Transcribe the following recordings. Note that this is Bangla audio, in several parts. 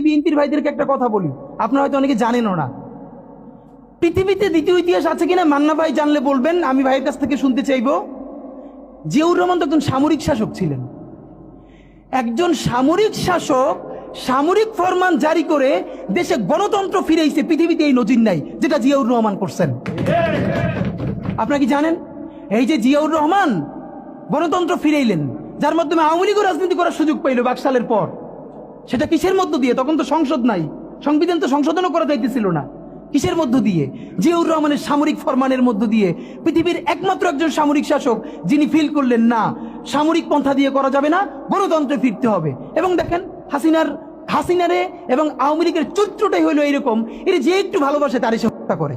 বিএনপির ভাইদেরকে একটা কথা বলি, আপনারা হয়তো অনেকে জানেনও না। পৃথিবীতে দ্বিতীয় ইতিহাস আছে কিনা মান্না ভাই জানলে বলবেন, আমি ভাইয়ের কাছ থেকে শুনতে চাইব। জিয়াউর রহমান তো একজন সামরিক শাসক ছিলেন। একজন সামরিক শাসক সামরিক ফরমান জারি করে দেশে গণতন্ত্র ফিরেছে, পৃথিবীতে এই নজির নাই যেটা জিয়াউর রহমান করছেন। আপনারা কি জানেন এই যে জিয়াউর রহমান গণতন্ত্র ফিরাইলেন, যার মাধ্যমে আওয়ামী লীগও রাজনীতি করার সুযোগ পাইল বাকশালের পর, সেটা কিসের মধ্য দিয়ে? তখন তো সংসদ নাই, সংবিধান তো সংশোধনও করা যাইতেছিল না। কিসের মধ্য দিয়ে? জিয়াউর রহমানের সামরিক ফরমানের মধ্য দিয়ে। পৃথিবীর একমাত্র একজন সামরিক শাসক যিনি ফিল করলেন না সামরিক পন্থা দিয়ে করা যাবে না, গণতন্ত্রে ফিরতে হবে। এবং দেখেন হাসিনারে এবং আওয়ামী লীগের চরিত্রটাই হলো এইরকম, এর যে একটু ভালোবাসে তারই সে হত্যা করে।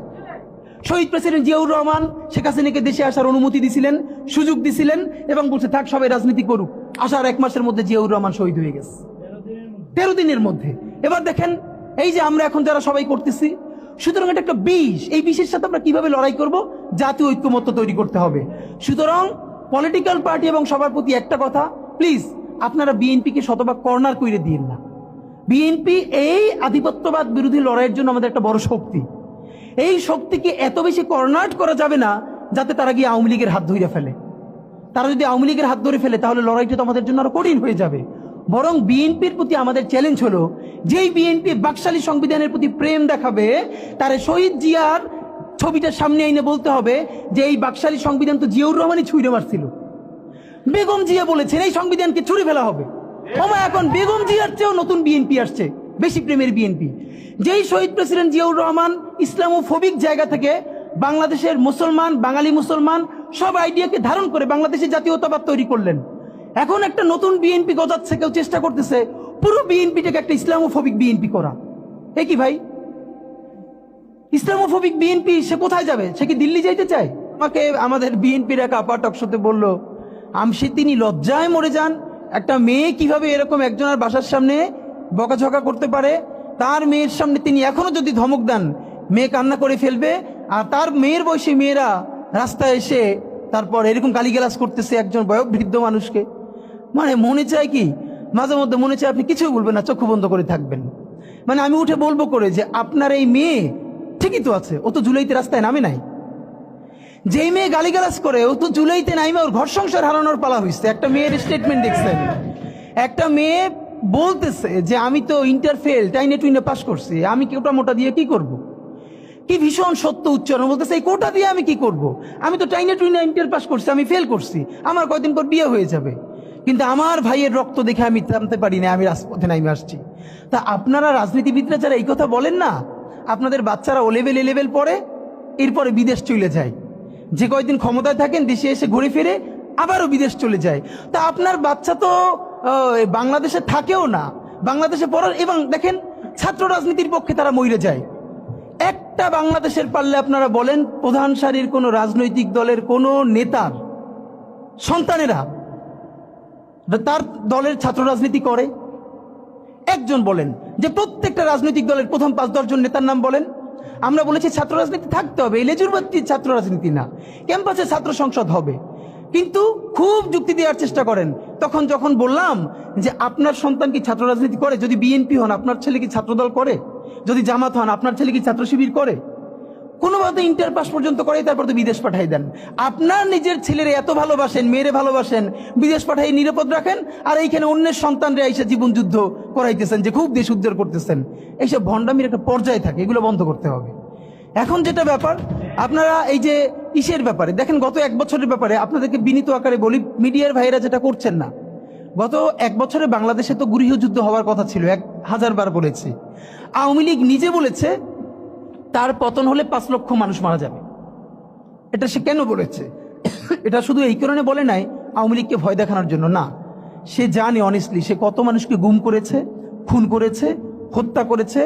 শহীদ প্রেসিডেন্ট জিয়াউর রহমান শেখ হাসিনাকে দেশে আসার অনুমতি দিছিলেন, সুযোগ দিছিলেন এবং বলছে থাক সবাই রাজনীতি করুক। আসার 1 মাসের মধ্যে জিয়াউর রহমান শহীদ হয়ে গেছে, 13 দিনের মধ্যে। এবার দেখেন এই যে আমরা এখন যারা সবাই করতেছি, সুতরাং এটা একটা বিষ। এই বিষের সাথে আমরা কিভাবে লড়াই করব? জাতীয় ঐক্যমত্য তৈরি করতে হবে। সুতরাং পলিটিক্যাল পার্টি এবং সবার প্রতি একটা কথা, প্লিজ আপনারা বিএনপিকে শতভাগ কর্নার করে দিন না। বিএনপি এই আধিপত্যবাদ বিরোধী লড়াইয়ের জন্য আমাদের একটা বড় শক্তি। এই শক্তিকে এত বেশি কর্নার করা যাবে না যাতে তারা গিয়ে আওয়ামী লীগের হাত ধরে ফেলে। তারা যদি আওয়ামী লীগের হাত ধরে ফেলে তাহলে লড়াইটা তো আমাদের জন্য আরো কঠিন হয়ে যাবে। বরং বিএনপির প্রতি আমাদের চ্যালেঞ্জ হলো, যেই বিএনপি বাকশালী সংবিধানের প্রতি প্রেম দেখাবে তার শহীদ জিয়ার ছবিটা সামনে এনে বলতে হবে যে এই বাকশালী সংবিধান তো জিয়াউর রহমানই ছুঁড়ে মারছিল। বেগম জিয়া বলেছেন এই সংবিধানকে ছুঁড়ে ফেলা হবে। এখন বেগম জিয়ার চেয়েও নতুন বিএনপি আসছে, বেশি প্রেমের বিএনপি। যেই শহীদ প্রেসিডেন্ট জিয়াউর রহমান ইসলামোফোবিক জায়গা থেকে বাংলাদেশের মুসলমান, বাঙালি মুসলমান সব আইডিয়াকে ধারণ করে বাংলাদেশের জাতীয়তাবাদ তৈরি করলেন। এখন একটা নতুন বিএনপি গজাচ্ছে, কেউ চেষ্টা করতেছে পুরো বিএনপিটাকে একটা ইসলামোফোবিক বিএনপি করা। এ কি ভাই? ইসলামোফোবিক বিএনপি সে কোথায় যাবে? সে কি দিল্লি যাইতে চায়? আমাকে আমাদের বিএনপির এক আপা টকশোতে বলল, আমসি তিনি লজ্জায় মরে যান, একটা মেয়ে কিভাবে এরকম একজনের বাসার সামনে বকাঝকা করতে পারে। তার মেয়ের সামনে তিনি এখনো যদি ধমক দেন মেয়ে কান্না করে ফেলবে, আর তার মেয়ের বয়সী মেয়েরা রাস্তায় এসে তারপর এরকম গালিগালাজ করতেছে একজন বয়োবৃদ্ধ মানুষকে। মানে মনে চায় কি, মাঝে মধ্যে মনে চায় আপনি কিছুই বলবেন না, চক্ষু বন্ধ করে থাকবেন। মানে আমি উঠে বলবো করে যে আপনার এই মেয়ে ঠিকই তো আছে, ও তো জুলাইতে রাস্তায় নামে নাই। যেই মেয়ে গালিগালাজ করে ও তো জুলাইতে নামে ওর ঘর সংসার হারানোর পালা হয়েছে। একটা মেয়ের স্টেটমেন্ট দেখছেন, একটা মেয়ে বলতেছে যে আমি তো ইন্টার ফেল, টাইনে টুইনে পাস করছি, আমি কোটা মোটা দিয়ে কি করব। কি ভীষণ সত্য উচ্চারণ, বলতেছে এই কোটা দিয়ে আমি কি করব, আমি তো টাইনে টুইনে ইন্টার পাস করছি, আমি ফেল করছি, আমার কয়দিন পর বিয়ে হয়ে যাবে। কিন্তু আমার ভাইয়ের রক্ত দেখে আমি থামতে পারি না, আমি রাজপথে নামে আসছি। তা আপনারা রাজনীতিবিদরা যারা এই কথা বলেন না, আপনাদের বাচ্চারা ও লেভেল এ লেভেল পড়ে, এরপরে বিদেশ চলে যায়। যে কয়দিন ক্ষমতায় থাকেন দেশে এসে ঘুরে ফিরে আবারও বিদেশ চলে যায়। তা আপনার বাচ্চা তো বাংলাদেশে থাকেও না, বাংলাদেশে পড়ার, এবং দেখেন ছাত্র রাজনীতির পক্ষে তারা মরে যায়। একটা বাংলাদেশের পারলে আপনারা বলেন প্রধান সারির কোনো রাজনৈতিক দলের কোনো নেতার সন্তানেরা তার দলের ছাত্র রাজনীতি করে? একজন বলেন যে প্রত্যেকটা রাজনৈতিক দলের প্রথম 5-10 জন নেতার নাম বলেন। আমরা বলেছি ছাত্র রাজনীতি থাকতে হবে, লেজুরবাদী ছাত্র রাজনীতি না, ক্যাম্পাসে ছাত্র সংসদ হবে। কিন্তু খুব যুক্তি দেওয়ার চেষ্টা করেন। তখন যখন বললাম যে আপনার সন্তান কি ছাত্র রাজনীতি করে, যদি বিএনপি হন আপনার ছেলে কি ছাত্রদল করে, যদি জামাত হন আপনার ছেলে কি ছাত্র শিবির করে, কোনোভাবে ইন্টার পাস পর্যন্ত করে, তারপর তো বিদেশ পাঠাই দেন। আপনার নিজের ছেলেরে এত ভালোবাসেন, মেয়েরে ভালোবাসেন, বিদেশ পাঠাই নিরাপদ রাখেন, আর এইখানে অন্যের সন্তানরা এসে জীবন যুদ্ধ করাইতেছেন যে খুব দেশ উদ্ধার করতেছেন। এইসব ভণ্ডামির একটা পর্যায়ে থাকে, এগুলো বন্ধ করতে হবে। এখন যেটা ব্যাপার, আপনারা এই যে ইসের ব্যাপারে দেখেন, গত 1 বছরের ব্যাপারে আপনাদেরকে বিনীত আকারে বলি, মিডিয়ার ভাইরা যেটা করছেন না, গত 1 বছরে বাংলাদেশে তো গৃহযুদ্ধ হওয়ার কথা ছিল, 1000 বার বলেছি। আওয়ামী লীগ নিজে বলেছে তার পতন হলে 5 লক্ষ মানুষ মারা যাবে। এটা সে কেন বলেছে? এটা শুধু এই কারণে বলে নাই আওয়ামী লীগকে ভয় দেখানোর জন্য না, সে জানে অনেস্টলি সে কত মানুষকে গুম করেছে, খুন করেছে, হত্যা করেছে।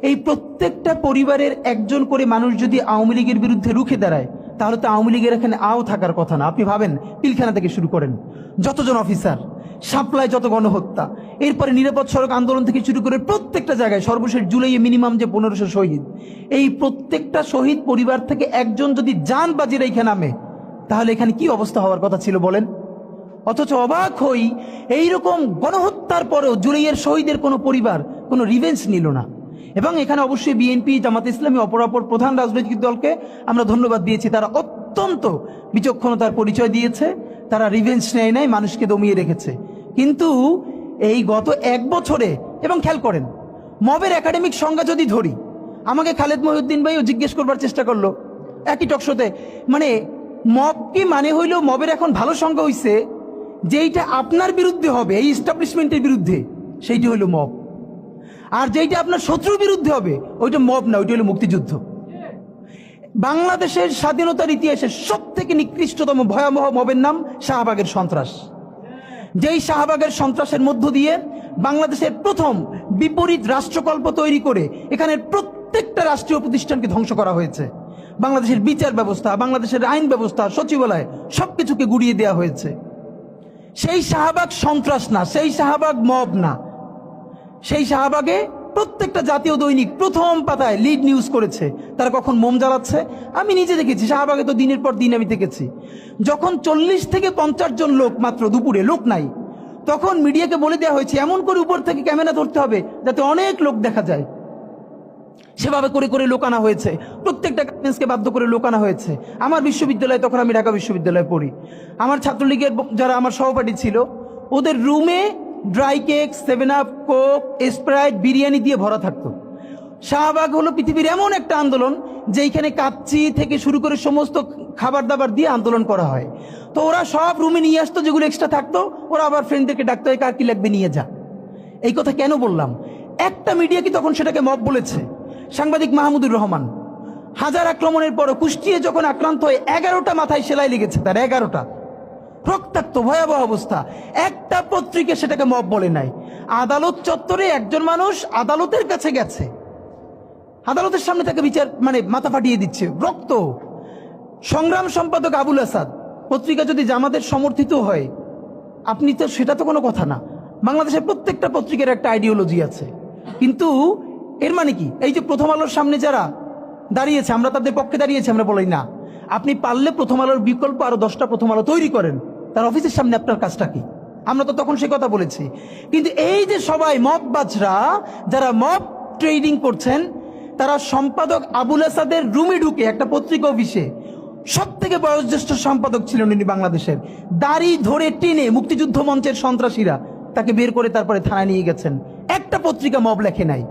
এই প্রত্যেকটা পরিবারের একজন করে মানুষ যদি আওয়ামী লীগের বিরুদ্ধে রুখে দাঁড়ায়, তাহলে তো আওয়ামী লীগের এখানে আও থাকার কথা না। আপনি ভাবেন পিলখানা থেকে শুরু করেন, যতজন অফিসার, সাপ্লাই, যত গণহত্যা, এরপরে নিরাপদ সড়ক আন্দোলন থেকে শুরু করে প্রত্যেকটা জায়গায়, সর্বশেষ জুলাইয়ে মিনিমাম যে 1500 শহীদ, এই প্রত্যেকটা শহীদ পরিবার থেকে একজন যদি জান বাজি রেখে নামে, তাহলে এখানে কি অবস্থা হওয়ার কথা ছিল বলেন। অথচ অবাক হই, এইরকম গণহত্যার পরেও জুলাইয়ের শহীদের কোনো পরিবার কোনো রিভেঞ্জ নিল না। এবং এখানে অবশ্যই বিএনপি, জামাত ইসলামী, অপরাপর প্রধান রাজনৈতিক দলকে আমরা ধন্যবাদ দিয়েছি। তারা অত্যন্ত বিচক্ষণতার পরিচয় দিয়েছে, তারা রিভেঞ্জ নেয় নাই, মানুষকে দমিয়ে রেখেছে। কিন্তু এই গত 1 বছরে, এবং খেয়াল করেন মবের একাডেমিক সংজ্ঞা যদি ধরি, আমাকে খালেদ মহিউদ্দিন ভাইও জিজ্ঞেস করবার চেষ্টা করলো একই টকশোতে, মানে মব কি মানে হইল, মবের এখন ভালো সংজ্ঞা হইছে যেইটা আপনার বিরুদ্ধে হবে, এই এস্টাবলিশমেন্টের বিরুদ্ধে, সেইটি হইল মব। আর যেইটা আপনার শত্রুর বিরুদ্ধে হবে ওইটা মব না, ওইটা হলো মুক্তিযুদ্ধ। বাংলাদেশের স্বাধীনতার ইতিহাসে সব থেকে নিকৃষ্টতম ভয়াবহ মবের নাম শাহবাগের সন্ত্রাস। যেই শাহবাগের সন্ত্রাসের মধ্য দিয়ে বাংলাদেশের প্রথম বিপরীত রাষ্ট্রকল্প তৈরি করে এখানের প্রত্যেকটা রাষ্ট্রীয় প্রতিষ্ঠানকে ধ্বংস করা হয়েছে। বাংলাদেশের বিচার ব্যবস্থা, বাংলাদেশের আইন ব্যবস্থা, সচিবালয় সবকিছুকে গুড়িয়ে দেওয়া হয়েছে। সেই শাহবাগ সন্ত্রাস না, সেই শাহবাগ মব না। সেই শাহবাগে প্রত্যেকটা জাতীয় দৈনিক প্রথম পাতায় লিড নিউজ করেছে তারা কখন মোম জ্বালাচ্ছে। আমি নিজে দেখেছি, শাহবাগে তো দিনের পর দিন আমি দেখেছি। যখন 40 থেকে 50 জন লোক মাত্র, দুপুরে লোক নাই, তখন মিডিয়াকে বলে দেওয়া হয়েছে এমন করে উপর থেকে ক্যামেরা ধরতে হবে যাতে অনেক লোক দেখা যায়। সেভাবে করে করে লোক আনা হয়েছে, প্রত্যেকটা গার্মেন্টসকে বাধ্য করে লোক আনা হয়েছে। আমার বিশ্ববিদ্যালয়ে, তখন আমি ঢাকা বিশ্ববিদ্যালয়ে পড়ি, আমার ছাত্রলীগের যারা আমার সহপাঠী ছিল, ওদের রুমে dry cake, 7 up, Coke, Sprite, biryani দিয়ে ভরা থাকতো। শাহবাগ হলো পৃথিবীর এমন একটা আন্দোলন যেখানে কাচ্চি থেকে শুরু করে সমস্ত খাবার দাবার দিয়ে আন্দোলন করা হয়। তো ওরা সব রুমে নিয়ে আসতো, যেগুলো এক্সট্রা থাকতো ওরা আবার ফ্রেন্ডদেরকে ডাকতো, কার কি লাগবে নিয়ে যা। এই কথা কেন বললাম? একটা মিডিয়া কি তখন সেটাকে মব বলেছে? সাংবাদিক মাহমুদুর রহমান হাজার আক্রমণের পরও কুষ্টিয়ে যখন আক্রান্ত হয়ে 11টা মাথায় সেলাই লেগেছে, তার 11টা রক্তাক্ত ভয়াবহ অবস্থা, একটা পত্রিকা সেটাকে মব বলে নাই। আদালত চত্বরে একজন মানুষ আদালতের কাছে গেছে, আদালতের সামনে তাকে বিচার মানে মাথা ফাটিয়ে দিচ্ছে, রক্ত। সংগ্রাম সম্পাদক আবুল আসাদ, পত্রিকা যদি জামাতের সমর্থিত হয় আপনি তো, সেটা তো কোনো কথা না। বাংলাদেশের প্রত্যেকটা পত্রিকার একটা আইডিওলজি আছে। কিন্তু এর মানে কি, এই যে প্রথম আলোর সামনে যারা দাঁড়িয়েছে, আমরা তাদের পক্ষে দাঁড়িয়েছি, আমরা বলি না। আপনি পারলে প্রথম আলোর বিকল্প আরো 10টা প্রথম আলো তৈরি করেন, তার অফিসের সামনে আপনার কাজটা কি? আমরা তো তখন সে কথা বলেছি। কিন্তু এই যে সবাই মব বাজরা, যারা মব ট্রেডিং করছেন, তারা সম্পাদক আবুল আসাদের রুমে ঢুকে, একটা পত্রিকা অফিসে সব থেকে বয়োজ্যেষ্ঠ সম্পাদক ছিলেন উনি বাংলাদেশের, দাড়ি ধরে টেনে মুক্তিযুদ্ধ মঞ্চের সন্ত্রাসীরা তাকে বের করে তারপরে থানায় নিয়ে গেছেন। একটা পত্রিকা মব লেখে নাই,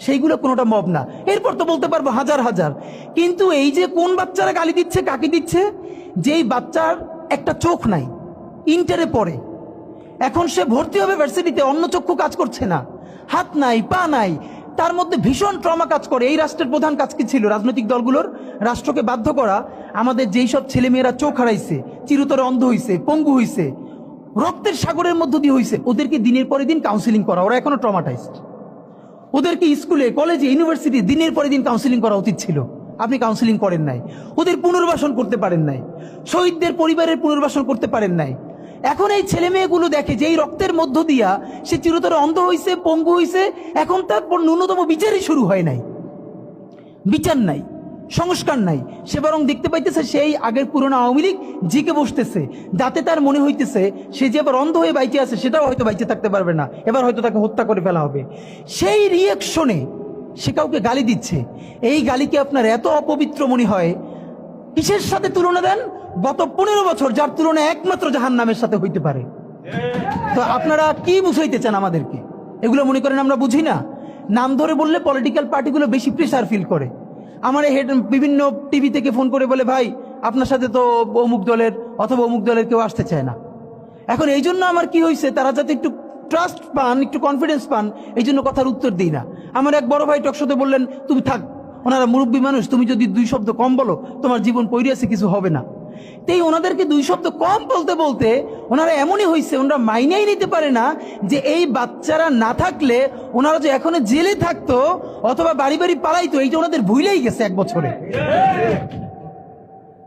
সেইগুলো কোনোটা মব না। এরপর তো বলতে পারবো হাজার হাজার। কিন্তু এই যে কোন বাচ্চারা গালি দিচ্ছে, কাকে দিচ্ছে? যেই বাচ্চার একটা চোখ নাই, ইন্টারে পড়ে, এখন সে ভর্তি হবে ভার্সিটিতে, অন্য চক্ষু কাজ করছে না, হাত নাই, পা নাই, তার মধ্যে ভীষণ ট্রমা কাজ করে। এই রাষ্ট্রের প্রধান কাজ কি ছিল? রাজনৈতিক দলগুলোর রাষ্ট্রকে বাধ্য করা, আমাদের যেই সব ছেলেমেয়েরা চোখ হারাইছে, চিরতরে অন্ধ হইছে, পঙ্গু হইছে, রক্তের সাগরের মধ্য দিয়ে হইছে, ওদেরকে দিনের পরে দিন কাউন্সিলিং করা। ওরা এখনো ট্রমাটাইজড। ওদেরকে স্কুলে, কলেজে, ইউনিভার্সিটি দিনের পরে দিন কাউন্সিলিং করা উচিত ছিল। আপনি কাউন্সিলিং করেন নাই, ওদের পুনর্বাসন করতে পারেন নাই, শহীদদের পরিবারের পুনর্বাসন করতে পারেন নাই। এখন এই ছেলে মেয়েগুলো দেখে যে এই রক্তের মধ্য দিয়া সে চিরতরে অন্ধ হইছে, পঙ্গু হইছে, এখন তার ন্যূনতম বিচারই শুরু হয় নাই। বিচার নাই, সংস্কার নাই, সে বরং দেখতে পাইতেছে সেই আগের পুরনো আওয়ামী লীগ জিকে বসতেছে, যাতে তার মনে হইতেছে সে যে আবার অন্ধ হয়ে বাইচে আছে, সেটাও হয়তো বাইচে থাকতে পারবে না, এবার হয়তো তাকে হত্যা করে ফেলা হবে। সেই রিয়েকশনে সে কাউকে গালি দিচ্ছে। এই গালিকে আপনার এত অপবিত্র মনে হয়, কিসের সাথে তুলনা দেন? গত 15 বছর যার তুলনা একমাত্র জাহান্নামের সাথে হইতে পারে। তো আপনারা কি বুঝাইতে চান আমাদেরকে? এগুলো মনে করেন আমরা বুঝি না? নাম ধরে বললে পলিটিক্যাল পার্টিগুলো বেশি প্রেসার ফিল করে। আমার হেড বিভিন্ন টিভি থেকে ফোন করে বলে, ভাই আপনার সাথে তো অমুক দলের অথবা অমুক দলের কেউ আসতে চায় না। এখন এই জন্য আমার কি হয়েছে, তারা যাতে একটু ট্রাস্ট পান, একটু কনফিডেন্স পান, এই জন্য কথার উত্তর দিই না। আমার এক বড় ভাই টকশোতে বললেন, তুমি থাক, ওনারা মুরব্বী মানুষ, তুমি যদি 2 শব্দ কম বলো তোমার জীবন পইরিয়াছে, কিছু হবে না। তাই ওনাদেরকে 2 শব্দ কম বলতে বলতে ওনারা এমনই হয়েছে, ওনারা মাইনেই নিতে পারে না যে এই বাচ্চারা না থাকলে ওনারা যে এখনো জেলে থাকতো অথবা বাড়ি বাড়ি পালাইতো, এইটা ওনাদের ভুলেই গেছে 1 বছরে।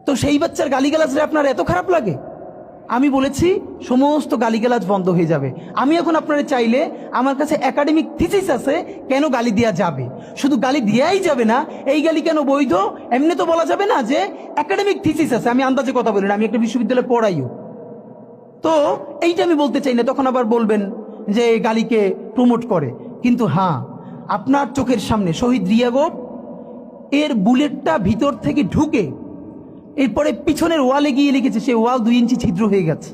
তো সেই বাচ্চার গালিগালাজরে আপনার এত খারাপ লাগে? আমি বলেছি সমস্ত গালিগালাজ বন্ধ হয়ে যাবে। আমি এখন আপনারা চাইলে, আমার কাছে একাডেমিক থিসিস আছে কেন গালি দেওয়া যাবে। শুধু গালি দেওয়াই যাবে না, এই গালি কেন বৈধ এমনি তো বলা যাবে না, যে একাডেমিক থিসিস আছে। আমি আন্দাজে কথা বলি না, আমি একটা বিশ্ববিদ্যালয়ে পড়াইও, তো এইটা আমি বলতে চাই না। তখন আবার বলবেন যে গালিকে প্রমোট করে। কিন্তু হ্যাঁ, আপনার চোখের সামনে শহীদ রিয়াগোপ এর বুলেটটা ভিতর থেকে ঢুকে এরপরে পিছনের ওয়ালে গিয়ে লিখেছে, সে ওয়াল 2 ইঞ্চি ছিদ্র হয়ে গেছে।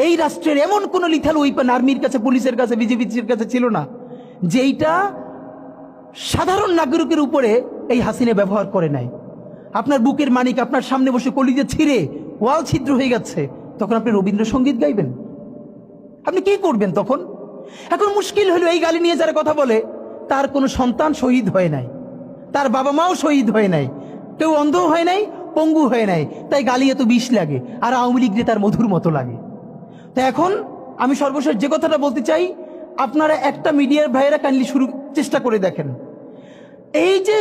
এই রাষ্ট্রের এমন কোন লিথাল ওয়েপন আর্মির কাছে, পুলিশের কাছে, বিজেপির কাছে ছিল না যেইটা সাধারণ নাগরিকের উপরে এই হাসিনা ব্যবহার করে নাই। আপনার বুকের মানিক আপনার সামনে বসে কলিজা ছিঁড়ে ওয়াল ছিদ্র হয়ে যাচ্ছে, তখন আপনি রবীন্দ্রসঙ্গীত গাইবেন? আপনি কি করবেন তখন? এখন মুশকিল হলো, এই গালি নিয়ে যারা কথা বলে তার কোনো সন্তান শহীদ হয় নাই, তার বাবা মাও শহীদ হয় নাই, কেউ অন্ধ হয় নাই, পঙ্গু হয় নাই, তাই গালি এত বিষ লাগে, আর আওয়ামী লীগ তার মধুর মতো লাগে। তো এখন আমি সর্বশেষ যে কথাটা বলতে চাই, আপনারা একটা মিডিয়ার ভাইয়েরা কাইন্ডলি চেষ্টা করে দেখেন, এই যে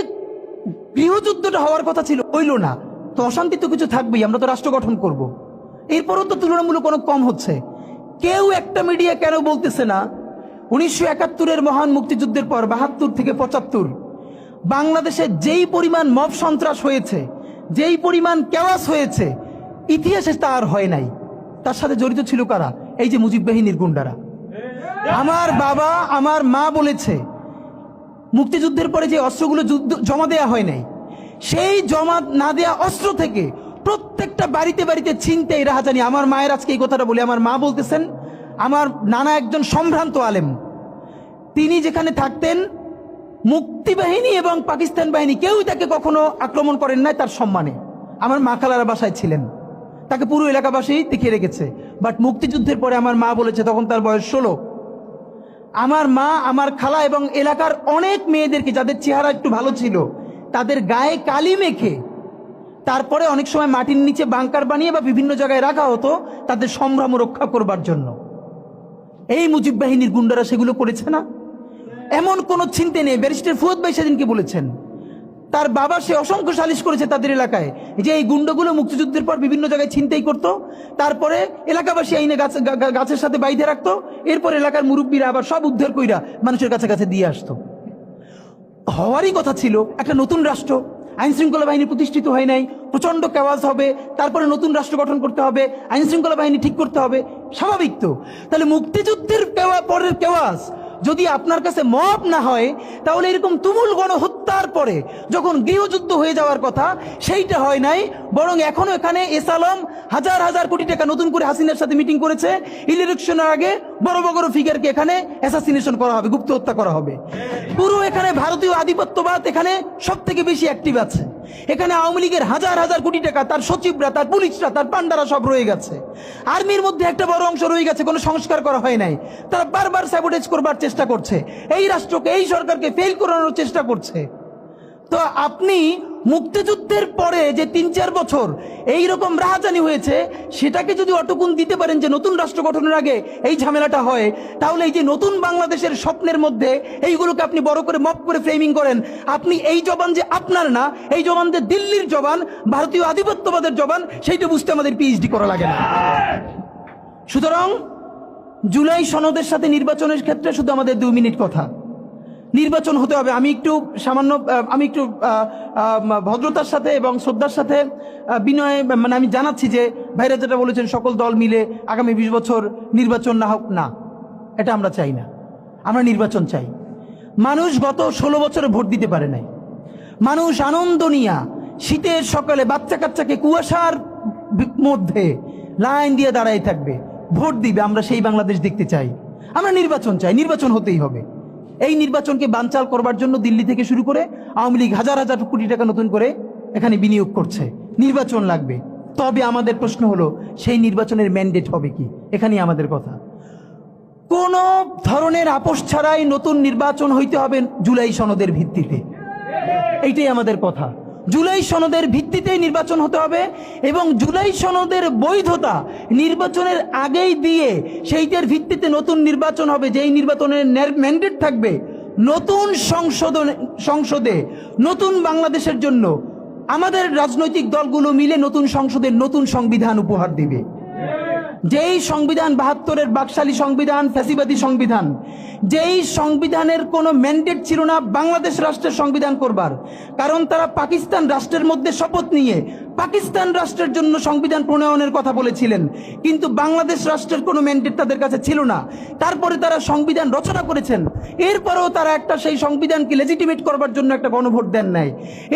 গৃহযুদ্ধটা হওয়ার কথা ছিল হইল না, তো অশান্তি তো কিছু থাকবেই, আমরা তো রাষ্ট্র গঠন করব, এরপরও তো তুলনামূলক অনেক কম হচ্ছে। কেউ একটা মিডিয়া কেন বলতেছে না 1971-এর মহান মুক্তিযুদ্ধের পর 72 থেকে 75 বাংলাদেশে যেই পরিমাণ মব সন্ত্রাস হয়েছে, যেই পরিমাণ কেওয়াস হয়েছে, ইতিহাসে তা আর হয় নাই। তার সাথে জড়িত ছিল কারা? এই যে মুজিব বাহিনীর গুন্ডারা। আমার বাবা, আমার মা বলেছে মুক্তিযুদ্ধের পরে যে অস্ত্রগুলো জমা দেয়া হয় নাই, সেই জমা না দেয়া অস্ত্র থেকে প্রত্যেকটা বাড়িতে বাড়িতে ছিনতাই, রাহাজানি। আমার মায়ের আজকে এই কথাটা বলে, আমার মা বলতেছেন, আমার নানা একজন সম্ভ্রান্ত আলেম, তিনি যেখানে থাকতেন মুক্তিবাহিনী এবং পাকিস্তান বাহিনী কেউই তাকে কখনো আক্রমণ করেন নাই তার সম্মানে। আমার মা খালারা বাসায় ছিলেন, তাকে পুরো এলাকাবাসী দেখিয়ে রেখেছে। বাট মুক্তিযুদ্ধের পরে আমার মা বলেছে, তখন তার বয়স 16, আমার মা, আমার খালা এবং এলাকার অনেক মেয়েদেরকে, যাদের চেহারা একটু ভালো ছিল, তাদের গায়ে কালি মেখে তারপরে অনেক সময় মাটির নিচে বাংকার বানিয়ে বা বিভিন্ন জায়গায় রাখা হতো তাদের সম্ভ্রম রক্ষা করবার জন্য। এই মুজিব বাহিনীর গুন্ডারা সেগুলো করেছে না? এমন কোন চিন্তা নেই। ব্যারিস্টার ফুয়াদ ভাই সেদিনকে বলেছেন, তার বাবা সে অসংখ্য সালিশ করেছে তাদের এলাকায়, যে এই গুন্ডাগুলো মুক্তিযুদ্ধের পর বিভিন্ন জায়গায় ছিনতাই করতো, তারপরে এলাকাবাসী আইনে গাছের সাথে বাইধে রাখতো, এরপর এলাকার মুরব্বীরা আবার সব উদ্ধার কইরা মানুষের কাছে কাছে দিয়ে আসতো। হওয়ারই কথা ছিল একটা নতুন রাষ্ট্র, আইন শৃঙ্খলা বাহিনী প্রতিষ্ঠিত হয় নাই, প্রচন্ড কেওয়াজ হবে, তারপরে নতুন রাষ্ট্র গঠন করতে হবে, আইন শৃঙ্খলা বাহিনী ঠিক করতে হবে, স্বাভাবিক তো। তাহলে মুক্তিযুদ্ধের পরের কেওয়াজ যদি আপনার কাছে মব না হয়, তাহলে এরকম তুমুল গণহত্যার পরে যখন গৃহযুদ্ধ হয়ে যাওয়ার কথা সেইটা হয় নাই, বরং এখনো এখানে এস আলম হাজার হাজার কোটি টাকা নতুন করে হাসিনার সাথে মিটিং করেছে, ইলেকশনের আগে বড় বড় ফিগারকে এখানে অ্যাসাসিনেশন করা হবে, গুপ্ত হত্যা করা হবে। পুরো এখানে ভারতীয় আধিপত্যবাদ এখানে সব থেকে বেশি অ্যাক্টিভ আছে। এখানে আওয়ামী লীগের হাজার হাজার কোটি টাকা, তার সচিবরা, তার পুলিশরা, তার পান্ডারা সব রয়ে গেছে। আর্মির মধ্যে একটা বড় অংশ রয়ে গেছে, কোনো সংস্কার করা হয় নাই, তারা বারবার স্যাবোটেজ করবার চেষ্টা করছে, এই রাষ্ট্রকে, এই সরকারকে ফেল করানোর চেষ্টা করছে। তো আপনি মুক্তিযুদ্ধের পরে যে 3-4 বছর এই রকম রাহাজানি হয়েছে, সেটাকে যদি অটকুন দিতে পারেন যে নতুন রাষ্ট্র গঠনের আগে এই ঝামেলাটা হয়, তাহলে এই যে নতুন বাংলাদেশের স্বপ্নের মধ্যে এইগুলোকে আপনি বড় করে মপ করে ফ্রেমিং করেন, আপনি এই জবান যে আপনার না, এই জবান যে দিল্লির জবান, ভারতীয় আধিপত্যবাদের জবান, সেইটা বুঝতে আমাদের পিএইচডি করা লাগে না। সুতরাং জুলাই সনদের সাথে নির্বাচনের ক্ষেত্রে শুধু আমাদের 2 মিনিট কথা। নির্বাচন হতে হবে। আমি একটু ভদ্রতার সাথে এবং শ্রদ্ধার সাথে বিনয় আমি জানাচ্ছি যে ভাইরা যেটা বলেছেন, সকল দল মিলে আগামী 20 বছর নির্বাচন না হোক, না, এটা আমরা চাই না। আমরা নির্বাচন চাই। মানুষ গত 16 বছরে ভোট দিতে পারে নাই। মানুষ আনন্দ নিয়া শীতের সকালে বাচ্চা কাচ্চাকে কুয়াশার মধ্যে লাইন দিয়ে দাঁড়াই থাকবে, ভোট দিবে। আমরা সেই বাংলাদেশ দেখতে চাই। আমরা নির্বাচন চাই, নির্বাচন হতেই হবে। এই নির্বাচনকে বানচাল করবার জন্য দিল্লি থেকে শুরু করে আওয়ামী লীগ হাজার হাজার কোটি টাকা নতুন করে এখানে বিনিয়োগ করছে। নির্বাচন লাগবে। তবে আমাদের প্রশ্ন হলো, সেই নির্বাচনের ম্যান্ডেট হবে কি? এখানেই আমাদের কথা। কোন ধরনের আপোষ ছাড়াই নতুন নির্বাচন হইতে হবে জুলাই সনদের ভিত্তিতে, এইটাই আমাদের কথা। জুলাই সনদের ভিত্তিতেই নির্বাচন হতে হবে এবং জুলাই সনদের বৈধতা নির্বাচনের আগেই দিয়ে সেইটার ভিত্তিতে নতুন নির্বাচন হবে, যেই নির্বাচনের ম্যান্ডেট থাকবে নতুন সংসদে নতুন বাংলাদেশের জন্য আমাদের রাজনৈতিক দলগুলো মিলে নতুন সংসদের নতুন সংবিধান উপহার দিবে। যেই সংবিধান ৭২-এর বাকশালী সংবিধান, ফ্যাসিবাদী সংবিধান, যেই সংবিধানের কোনো ম্যান্ডেট ছিল না বাংলাদেশ রাষ্ট্রের সংবিধান করবার, কারণ তারা পাকিস্তান রাষ্ট্রের মধ্যে শপথ নিয়ে পাকিস্তান রাষ্ট্রের জন্য সংবিধান প্রণয়নের কথা বলেছিলেন, কিন্তু বাংলাদেশ রাষ্ট্রের কোনো ম্যান্ডেট তাদের কাছে ছিল না। তারপরে তারা সংবিধান রচনা করেছেন, এরপরেও তারা একটা সেই সংবিধানকে লেজিটিমেট করবার জন্য একটা গণভোট দেন নাই।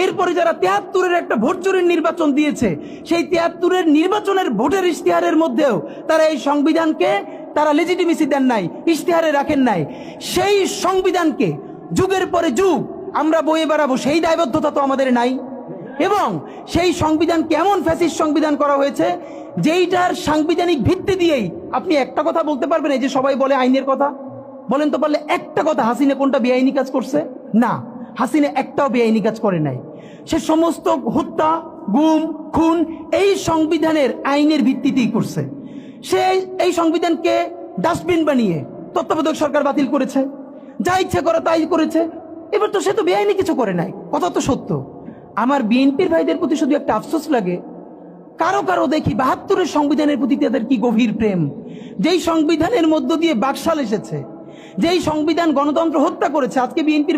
এরপরে যারা ৭৩-এর একটা ভোট চুরির নির্বাচন দিয়েছে, সেই ৭৩-এর নির্বাচনের ভোটের ইশতেহারের মধ্যেও তারা এই সংবিধানকে তারা লেজিটিমেসি দেন নাই, ইশতেহারে রাখেন নাই। সেই সংবিধানকে যুগের পরে যুগ আমরা বয়ে বেড়াবো, সেই দায়বদ্ধতা তো আমাদের নাই। এবং সেই সংবিধান কেমন ফ্যাসিস্ট সংবিধান করা হয়েছে, যেইটার সাংবিধানিক ভিত্তি দিয়েই আপনি একটা কথা বলতে পারবেন, এই যে সবাই বলে আইনের কথা, বলেন তো পারলে একটা কথা, হাসিনা কোনটা বেআইনি কাজ করছে? না, হাসিনা একটাও বেআইনি কাজ করে নাই। সে সমস্ত হত্যা, গুম, খুন এই সংবিধানের আইনের ভিত্তিতেই করছে। সে এই সংবিধানকে ডাস্টবিন বানিয়ে তত্ত্বাবধায়ক সরকার বাতিল করেছে, যা ইচ্ছা করে তাই করেছে। এবার তো সে তো বেআইনি কিছু করে নাই, কথা তো সত্য। আমার বিএনপির ভাইদের প্রতি শুধু একটা আফসোস লাগে, কারো কারো দেখি ৭২-এর সংবিধানের প্রতি তাদের কি গভীর প্রেম, যেই সংবিধানের মধ্য দিয়ে বাকশাল এসেছে, যেই সংবিধান গণতন্ত্র হত্যা করেছে। আজকে বিএনপির